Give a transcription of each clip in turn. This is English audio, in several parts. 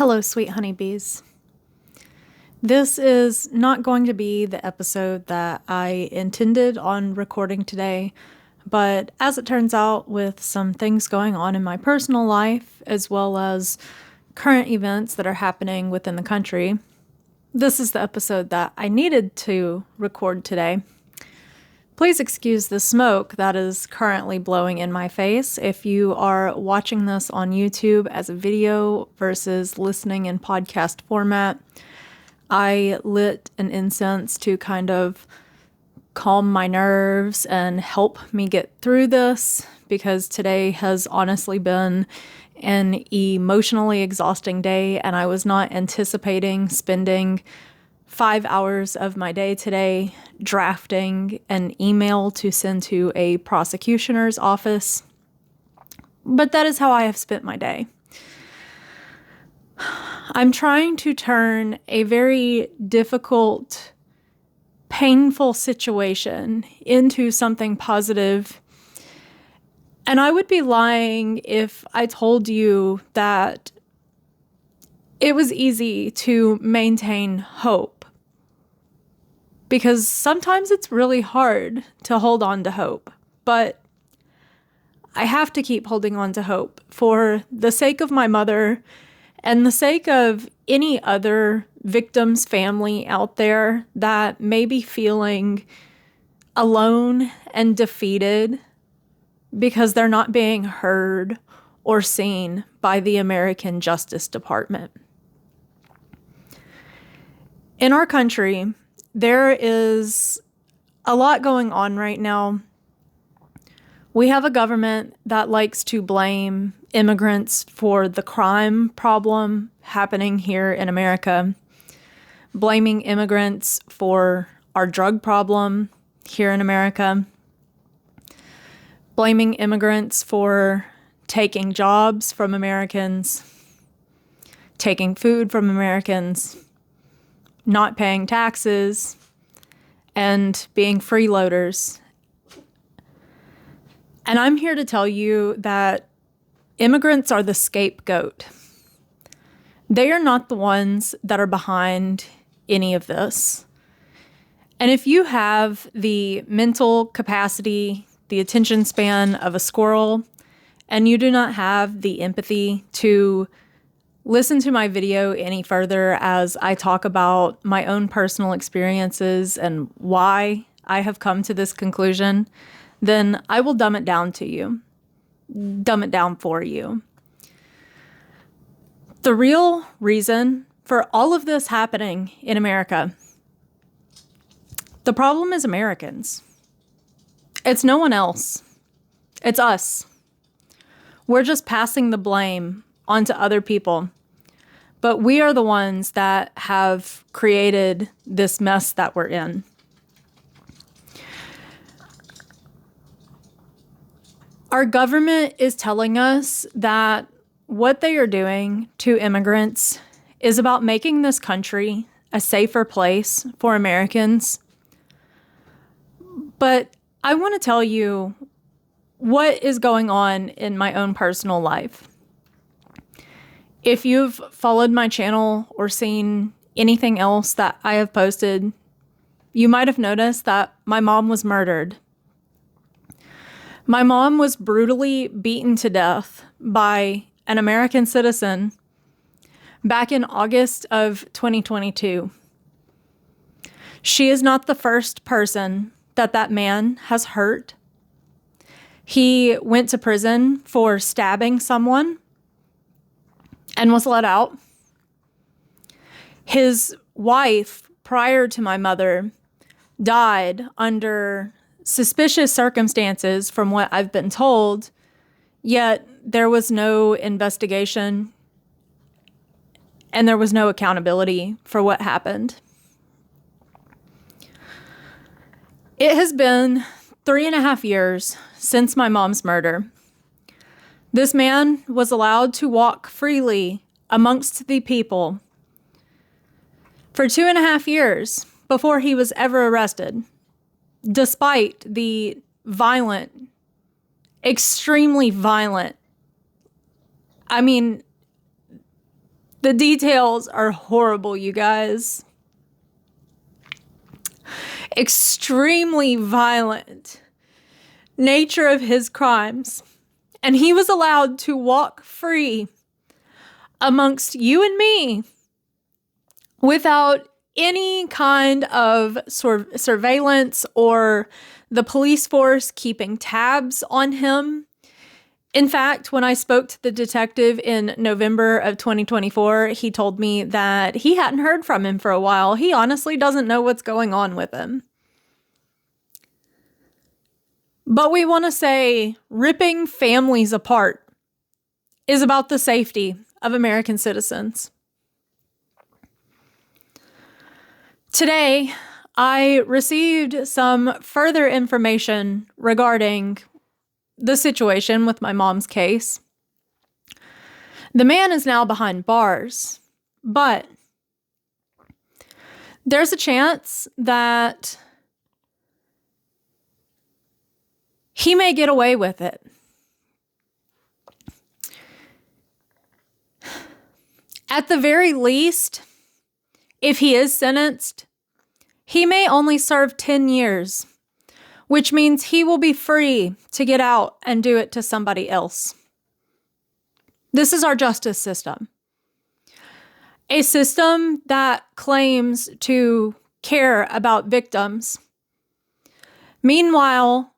Hello, sweet honeybees. This is not going to be the episode that I intended on recording today, but as it turns out, with some things going on in my personal life, as well as current events that are happening within the country, this is the episode that I needed to record today. Please excuse the smoke that is currently blowing in my face. If you are watching this on YouTube as a video versus listening in podcast format, I lit an incense to kind of calm my nerves and help me get through this, because today has honestly been an emotionally exhausting day, and I was not anticipating spending 5 hours of my day today drafting an email to send to a prosecutioner's office. But that is how I have spent my day. I'm trying to turn a very difficult, painful situation into something positive. And I would be lying if I told you that it was easy to maintain hope, because sometimes it's really hard to hold on to hope, but I have to keep holding on to hope for the sake of my mother and the sake of any other victim's family out there that may be feeling alone and defeated because they're not being heard or seen by the American Justice Department. In our country, there is a lot going on right now. We have a government that likes to blame immigrants for the crime problem happening here in America, blaming immigrants for our drug problem here in America, blaming immigrants for taking jobs from Americans, taking food from Americans, not paying taxes, and being freeloaders. And I'm here to tell you that immigrants are the scapegoat. They are not the ones that are behind any of this. And if you have the mental capacity, the attention span of a squirrel, and you do not have the empathy to listen to my video any further as I talk about my own personal experiences and why I have come to this conclusion, then I will dumb it down to you. Dumb it down for you. The real reason for all of this happening in America, the problem is Americans. It's no one else. It's us. We're just passing the blame onto other people. But we are the ones that have created this mess that we're in. Our government is telling us that what they are doing to immigrants is about making this country a safer place for Americans. But I want to tell you what is going on in my own personal life. If you've followed my channel or seen anything else that I have posted, you might have noticed that my mom was murdered. My mom was brutally beaten to death by an American citizen back in August of 2022. She is not the first person that man has hurt. He went to prison for stabbing someone and was let out. His wife, prior to my mother, died under suspicious circumstances from what I've been told, yet there was no investigation and there was no accountability for what happened. It has been 3.5 years since my mom's murder. This man was allowed to walk freely amongst the people for 2.5 years before he was ever arrested, despite the violent, extremely violent, The details are horrible, you guys. Extremely violent nature of his crimes. And he was allowed to walk free amongst you and me without any kind of surveillance or the police force keeping tabs on him. In fact, when I spoke to the detective in November of 2024, he told me that he hadn't heard from him for a while. He honestly doesn't know what's going on with him. But we want to say ripping families apart is about the safety of American citizens. Today, I received some further information regarding the situation with my mom's case. The man is now behind bars, but there's a chance that he may get away with it. At the very least, if he is sentenced, he may only serve 10 years, which means he will be free to get out and do it to somebody else. This is our justice system. A system that claims to care about victims. Meanwhile,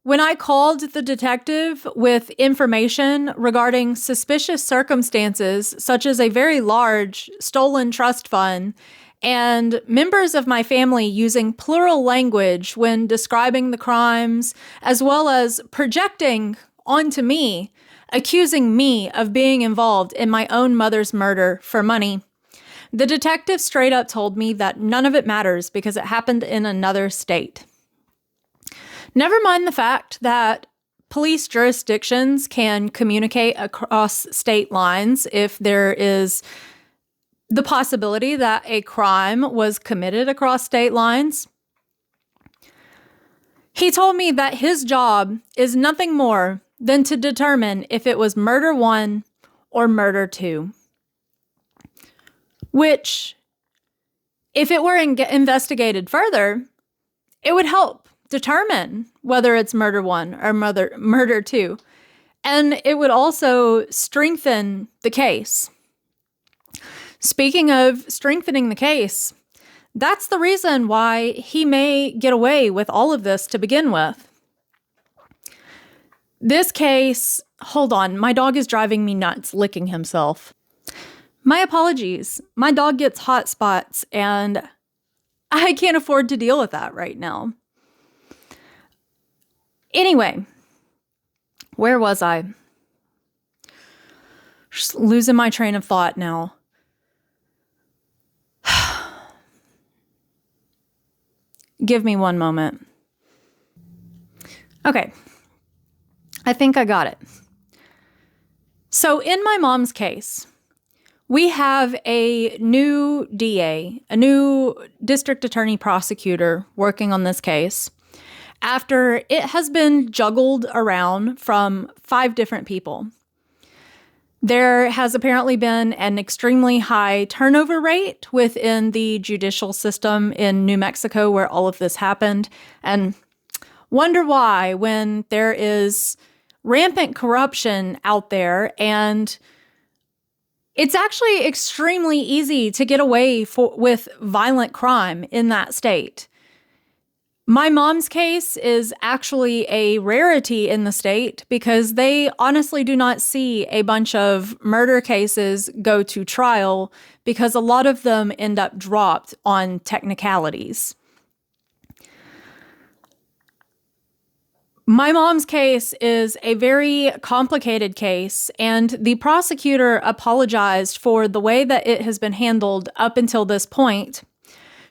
when I called the detective with information regarding suspicious circumstances, such as a very large stolen trust fund, and members of my family using plural language when describing the crimes, as well as projecting onto me, accusing me of being involved in my own mother's murder for money, the detective straight up told me that none of it matters because it happened in another state. Never mind the fact that police jurisdictions can communicate across state lines if there is the possibility that a crime was committed across state lines. He told me that his job is nothing more than to determine if it was murder 1 or murder 2. Which, if it were investigated further, it would help determine whether it's murder 1 or murder 2. And it would also strengthen the case. Speaking of strengthening the case, that's the reason why he may get away with all of this to begin with. This case, hold on, my dog is driving me nuts, licking himself. My apologies. My dog gets hot spots and I can't afford to deal with that right now. Anyway, where was I? Just losing my train of thought now. Give me one moment. Okay. I think I got it. So in my mom's case, we have a new DA, a new district attorney prosecutor working on this case after it has been juggled around from 5 different people. There has apparently been an extremely high turnover rate within the judicial system in New Mexico where all of this happened, and wonder why when there is rampant corruption out there and it's actually extremely easy to get away with violent crime in that state. My mom's case is actually a rarity in the state because they honestly do not see a bunch of murder cases go to trial because a lot of them end up dropped on technicalities. My mom's case is a very complicated case, and the prosecutor apologized for the way that it has been handled up until this point.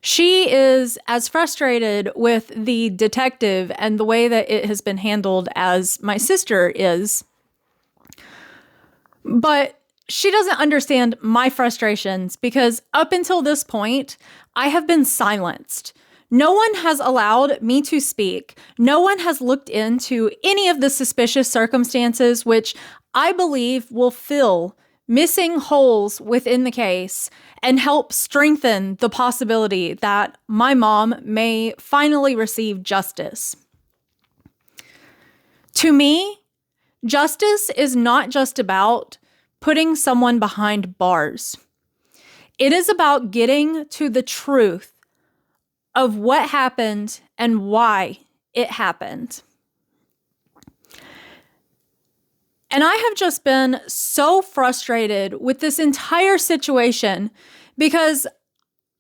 She is as frustrated with the detective and the way that it has been handled as my sister is. But she doesn't understand my frustrations because up until this point, I have been silenced. No one has allowed me to speak. No one has looked into any of the suspicious circumstances, which I believe will fill missing holes within the case and help strengthen the possibility that my mom may finally receive justice. To me, justice is not just about putting someone behind bars. It is about getting to the truth of what happened and why it happened. And I have just been so frustrated with this entire situation because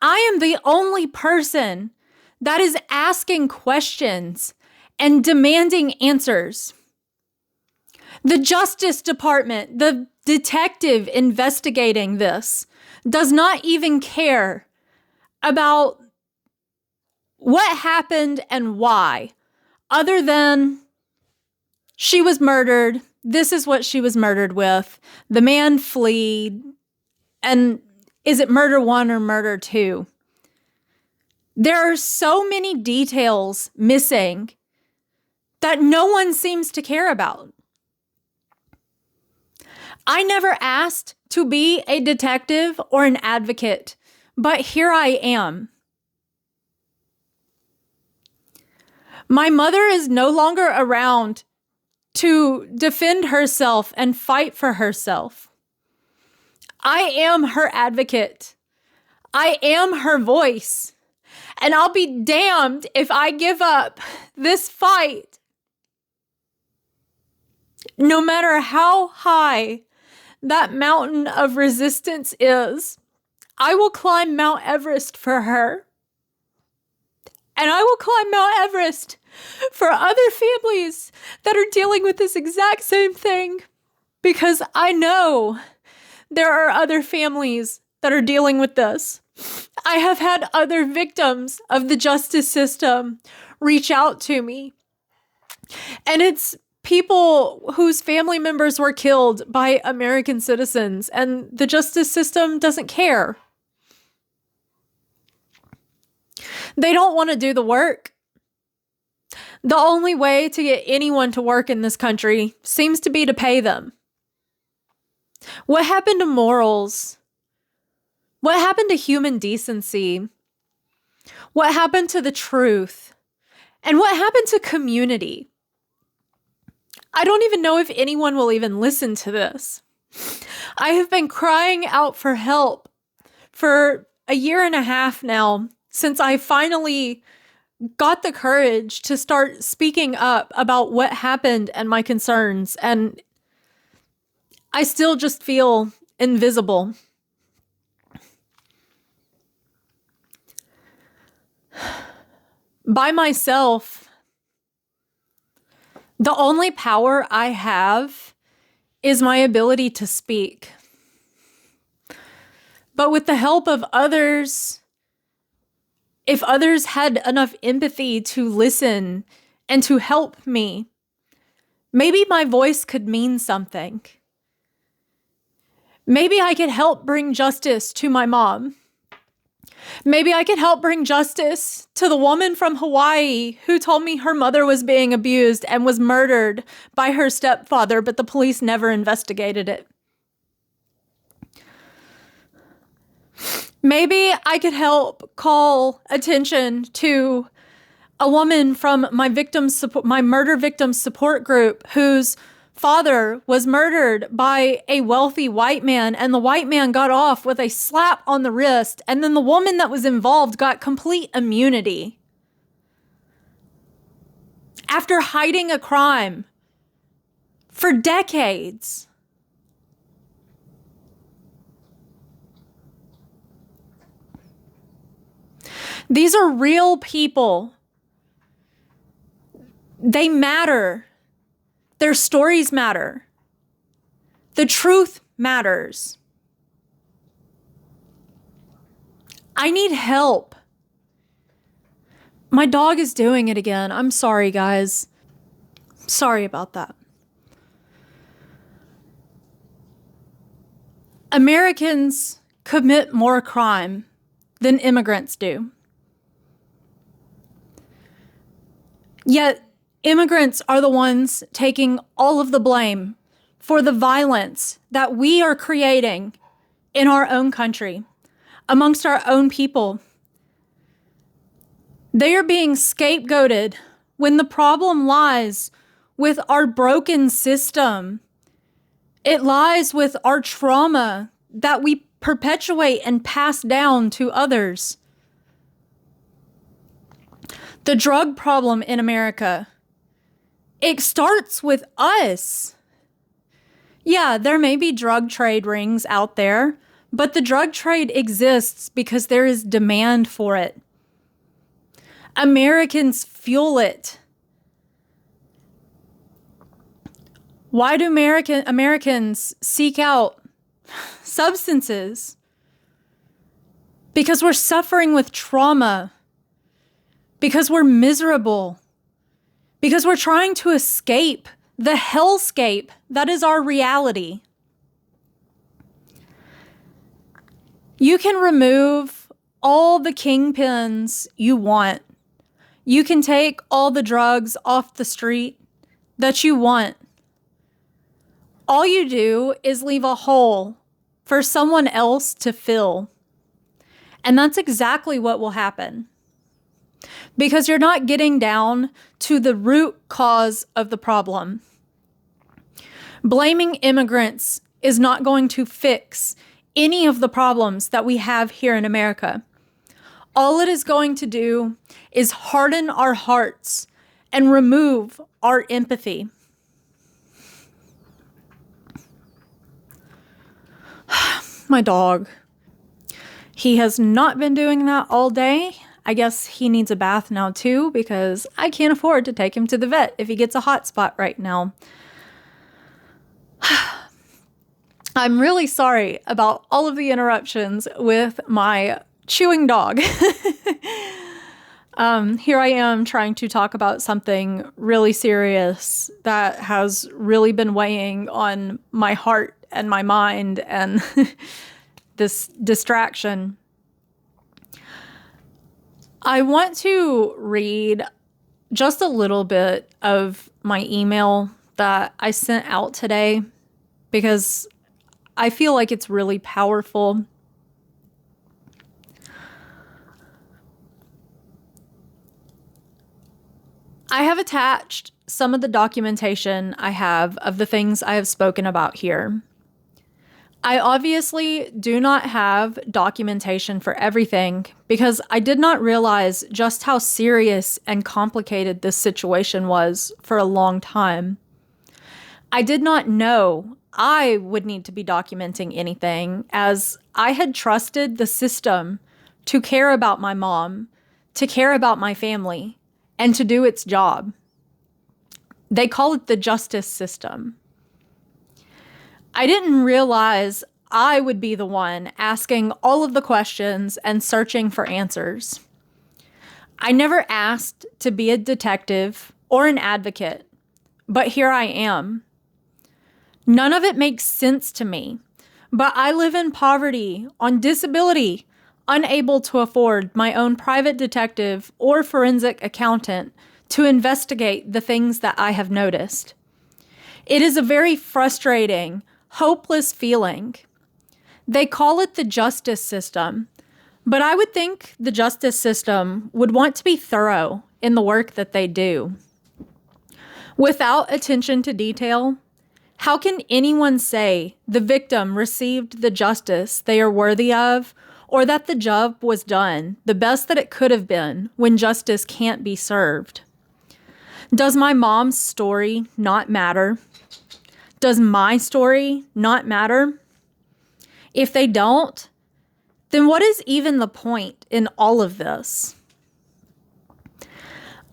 I am the only person that is asking questions and demanding answers. The Justice Department, the detective investigating this, does not even care about what happened and why, other than she was murdered. This is what she was murdered with. The man fled. And is it murder 1 or murder 2? There are so many details missing that no one seems to care about. I never asked to be a detective or an advocate, but here I am. My mother is no longer around to defend herself and fight for herself. I am her advocate. I am her voice. And I'll be damned if I give up this fight. No matter how high that mountain of resistance is, I will climb Mount Everest for her. And I will climb Mount Everest for other families that are dealing with this exact same thing, because I know there are other families that are dealing with this. I have had other victims of the justice system reach out to me. And it's people whose family members were killed by American citizens, and the justice system doesn't care. They don't want to do the work. The only way to get anyone to work in this country seems to be to pay them. What happened to morals? What happened to human decency? What happened to the truth? And what happened to community? I don't even know if anyone will even listen to this. I have been crying out for help for a year and a half now, since I finally got the courage to start speaking up about what happened and my concerns, and I still just feel invisible. By myself, the only power I have is my ability to speak. But with the help of others, if others had enough empathy to listen and to help me, maybe my voice could mean something. Maybe I could help bring justice to my mom. Maybe I could help bring justice to the woman from Hawaii who told me her mother was being abused and was murdered by her stepfather, but the police never investigated it. Maybe I could help call attention to a woman from my murder victim support group whose father was murdered by a wealthy white man, and the white man got off with a slap on the wrist, and then the woman that was involved got complete immunity after hiding a crime for decades. These are real people. They matter. Their stories matter. The truth matters. I need help. My dog is doing it again. I'm sorry, guys. Sorry about that. Americans commit more crime than immigrants do. Yet, immigrants are the ones taking all of the blame for the violence that we are creating in our own country, amongst our own people. They are being scapegoated when the problem lies with our broken system. It lies with our trauma that we perpetuate and pass down to others. The drug problem in America, it starts with us. Yeah, there may be drug trade rings out there, but the drug trade exists because there is demand for it. Americans fuel it. Why do Americans seek out substances? Because we're suffering with trauma. Because we're miserable. Because we're trying to escape the hellscape that is our reality. You can remove all the kingpins you want. You can take all the drugs off the street that you want. All you do is leave a hole for someone else to fill. And that's exactly what will happen. Because you're not getting down to the root cause of the problem. Blaming immigrants is not going to fix any of the problems that we have here in America. All it is going to do is harden our hearts and remove our empathy. My dog. He has not been doing that all day. I guess he needs a bath now too, because I can't afford to take him to the vet if he gets a hot spot right now. I'm really sorry about all of the interruptions with my chewing dog. Here I am trying to talk about something really serious that has really been weighing on my heart and my mind and this distraction. I want to read just a little bit of my email that I sent out today because I feel like it's really powerful. I have attached some of the documentation I have of the things I have spoken about here. I obviously do not have documentation for everything because I did not realize just how serious and complicated this situation was for a long time. I did not know I would need to be documenting anything, as I had trusted the system to care about my mom, to care about my family, and to do its job. They call it the justice system. I didn't realize I would be the one asking all of the questions and searching for answers. I never asked to be a detective or an advocate, but here I am. None of it makes sense to me, but I live in poverty, on disability, unable to afford my own private detective or forensic accountant to investigate the things that I have noticed. It is a very frustrating, hopeless feeling. They call it the justice system, but I would think the justice system would want to be thorough in the work that they do. Without attention to detail, how can anyone say the victim received the justice they are worthy of, or that the job was done the best that it could have been when justice can't be served? Does my mom's story not matter? Does my story not matter? If they don't, then what is even the point in all of this?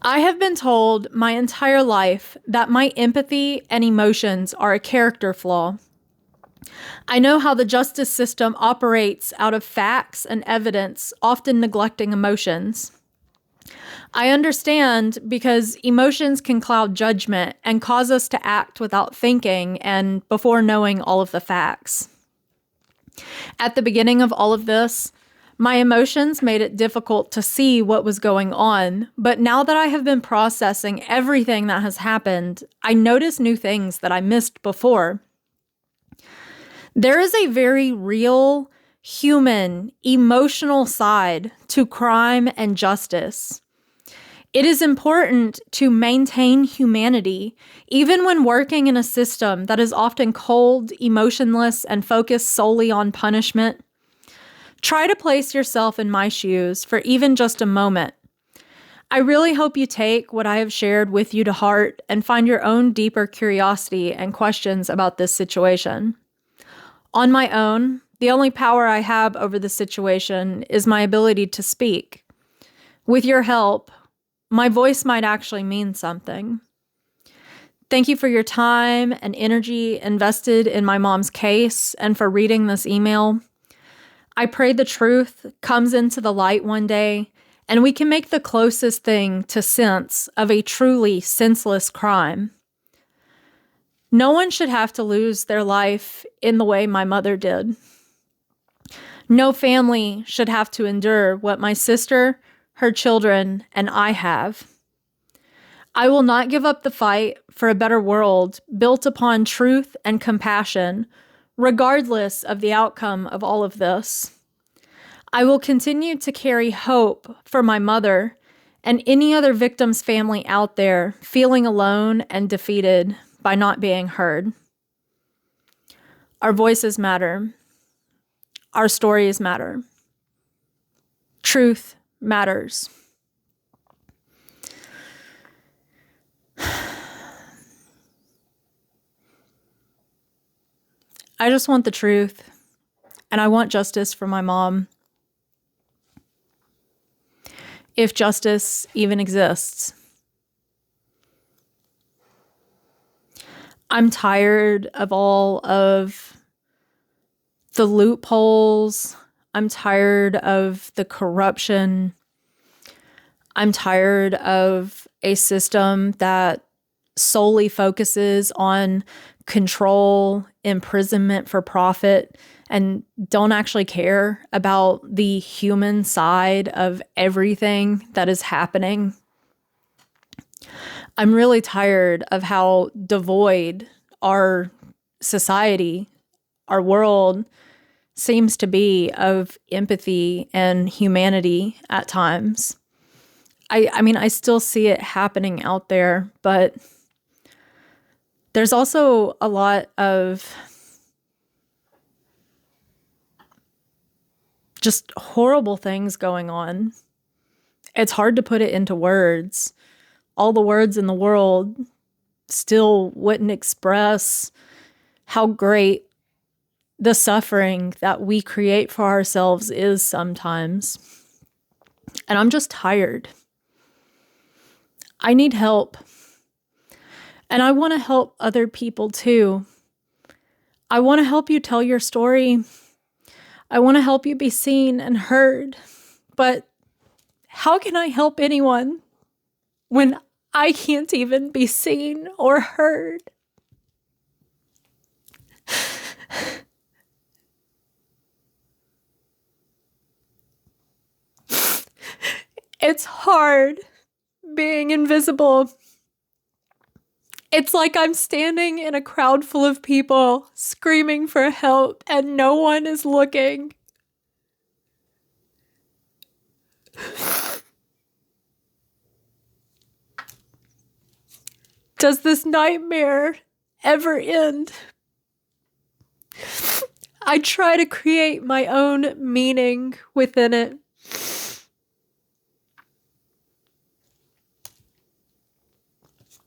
I have been told my entire life that my empathy and emotions are a character flaw. I know how the justice system operates out of facts and evidence, often neglecting emotions. I understand because emotions can cloud judgment and cause us to act without thinking and before knowing all of the facts. At the beginning of all of this, my emotions made it difficult to see what was going on, but now that I have been processing everything that has happened, I notice new things that I missed before. There is a very real, human, emotional side to crime and justice. It is important to maintain humanity, even when working in a system that is often cold, emotionless, and focused solely on punishment. Try to place yourself in my shoes for even just a moment. I really hope you take what I have shared with you to heart and find your own deeper curiosity and questions about this situation. On my own, the only power I have over the situation is my ability to speak. With your help, my voice might actually mean something. Thank you for your time and energy invested in my mom's case and for reading this email. I pray the truth comes into the light one day and we can make the closest thing to sense of a truly senseless crime. No one should have to lose their life in the way my mother did. No family should have to endure what my sister, her children, and I have. I will not give up the fight for a better world built upon truth and compassion, regardless of the outcome of all of this. I will continue to carry hope for my mother and any other victim's family out there feeling alone and defeated by not being heard. Our voices matter. Our stories matter. Truth matters. I just want the truth, and I want justice for my mom. If justice even exists. I'm tired of all of the loopholes. I'm tired of the corruption. I'm tired of a system that solely focuses on control, imprisonment for profit, and don't actually care about the human side of everything that is happening. I'm really tired of how devoid our society, our world, seems to be of empathy and humanity at times. I mean, I still see it happening out there, but there's also a lot of just horrible things going on. It's hard to put it into words. All the words in the world still wouldn't express how great the suffering that we create for ourselves is sometimes. And I'm just tired. I need help. And I want to help other people too. I want to help you tell your story. I want to help you be seen and heard. But how can I help anyone when I can't even be seen or heard? It's hard being invisible. It's like I'm standing in a crowd full of people screaming for help and no one is looking. Does this nightmare ever end? I try to create my own meaning within it.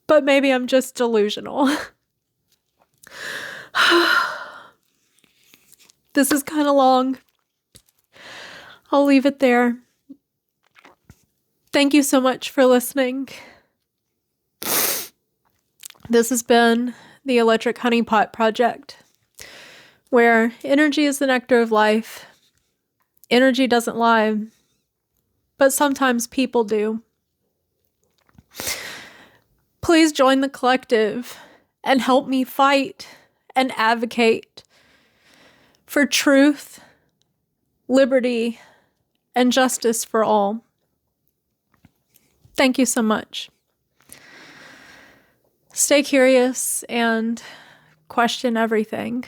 But maybe I'm just delusional. This is kind of long. I'll leave it there. Thank you so much for listening. This has been the Electric Honey Pot Project, where energy is the nectar of life. Energy doesn't lie, but sometimes people do. Please join the collective and help me fight and advocate for truth, liberty, and justice for all. Thank you so much. Stay curious and question everything.